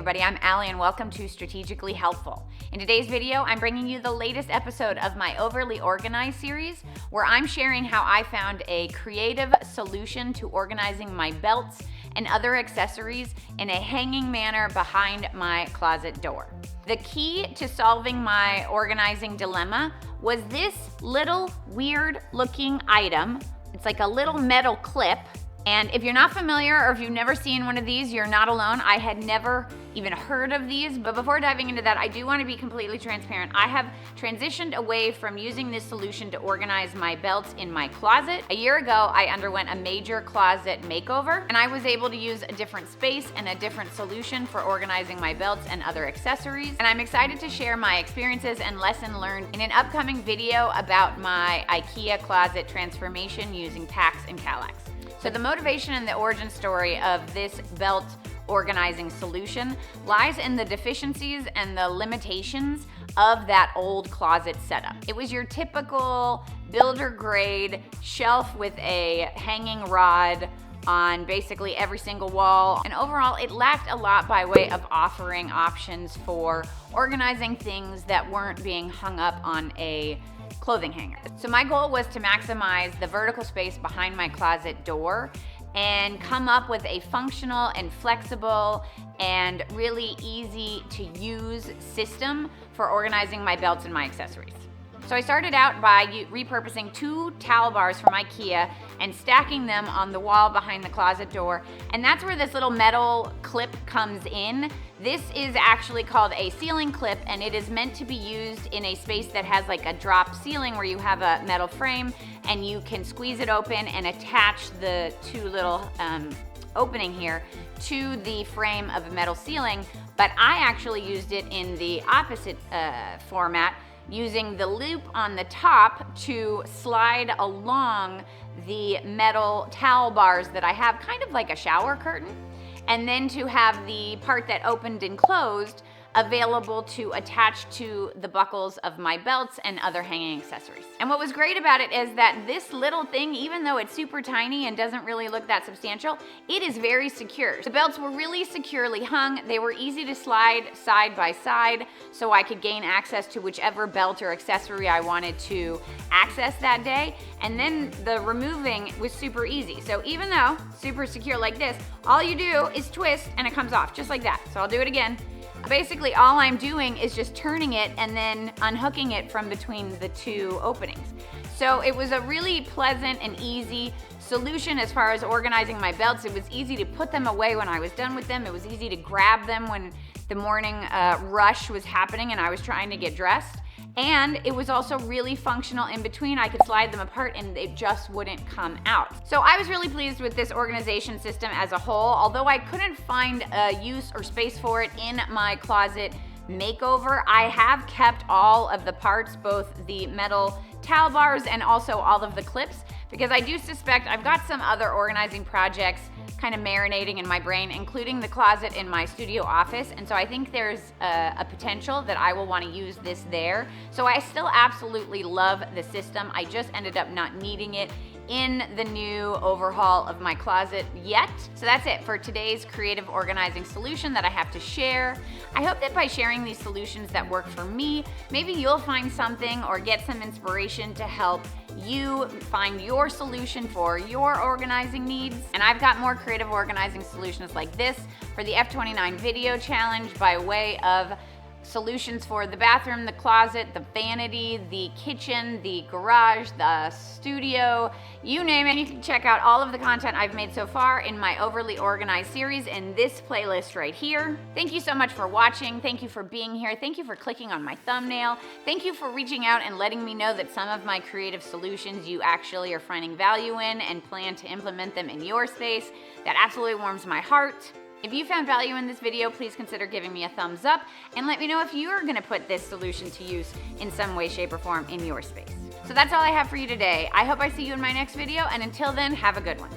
everybody, I'm Allie and welcome to Strategically Helpful. In today's video, I'm bringing you the latest episode of my Overly Organized series, where I'm sharing how I found a creative solution to organizing my belts and other accessories in a hanging manner behind my closet door. The key to solving my organizing dilemma was this little weird looking item. It's like a little metal clip. And if you're not familiar or if you've never seen one of these, you're not alone. I had never even heard of these, but before diving into that, I do want to be completely transparent. I have transitioned away from using this solution to organize my belts in my closet. A year ago, I underwent a major closet makeover, and I was able to use a different space and a different solution for organizing my belts and other accessories. And I'm excited to share my experiences and lesson learned in an upcoming video about my Ikea closet transformation using packs and Kallax. So the motivation and the origin story of this belt organizing solution lies in the deficiencies and the limitations of that old closet setup. It was your typical builder grade shelf with a hanging rod on basically every single wall. And overall, it lacked a lot by way of offering options for organizing things that weren't being hung up on a clothing hanger. So my goal was to maximize the vertical space behind my closet door and come up with a functional and flexible and really easy to use system for organizing my belts and my accessories. So I started out by repurposing 2 towel bars from Ikea and stacking them on the wall behind the closet door. And that's where this little metal clip comes in. This is actually called a ceiling clip, and it is meant to be used in a space that has like a drop ceiling where you have a metal frame and you can squeeze it open and attach the 2 little opening here to the frame of a metal ceiling. But I actually used it in the opposite format, using the loop on the top to slide along the metal towel bars that I have, kind of like a shower curtain, and then to have the part that opened and closed available to attach to the buckles of my belts and other hanging accessories. And what was great about it is that this little thing, even though it's super tiny and doesn't really look that substantial, it is very secure. The belts were really securely hung. They were easy to slide side by side so I could gain access to whichever belt or accessory I wanted to access that day. And then the removing was super easy. So even though super secure like this, all you do is twist and it comes off just like that. So I'll do it again. Basically, all I'm doing is just turning it and then unhooking it from between the 2 openings. So it was a really pleasant and easy solution as far as organizing my belts. It was easy to put them away when I was done with them. It was easy to grab them when the morning rush was happening and I was trying to get dressed. And it was also really functional in between. I could slide them apart and it just wouldn't come out. So I was really pleased with this organization system as a whole, although I couldn't find a use or space for it in my closet makeover. I have kept all of the parts, both the metal towel bars and also all of the clips, because I do suspect I've got some other organizing projects kind of marinating in my brain, including the closet in my studio office. And so I think there's a potential that I will want to use this there. So I still absolutely love the system. I just ended up not needing it in the new overhaul of my closet yet. So that's it for today's creative organizing solution that I have to share. I hope that by sharing these solutions that work for me, maybe you'll find something or get some inspiration to help you find your solution for your organizing needs. And I've got more creative organizing solutions like this for the F29 video challenge by way of solutions for the bathroom, the closet, the vanity, the kitchen, the garage, the studio, you name it. You can check out all of the content I've made so far in my Overly Organized series in this playlist right here. Thank you so much for watching. Thank you for being here. Thank you for clicking on my thumbnail. Thank you for reaching out and letting me know that some of my creative solutions you actually are finding value in and plan to implement them in your space. That absolutely warms my heart. If you found value in this video, please consider giving me a thumbs up and let me know if you're gonna put this solution to use in some way, shape, or form in your space. So that's all I have for you today. I hope I see you in my next video, and until then, have a good one.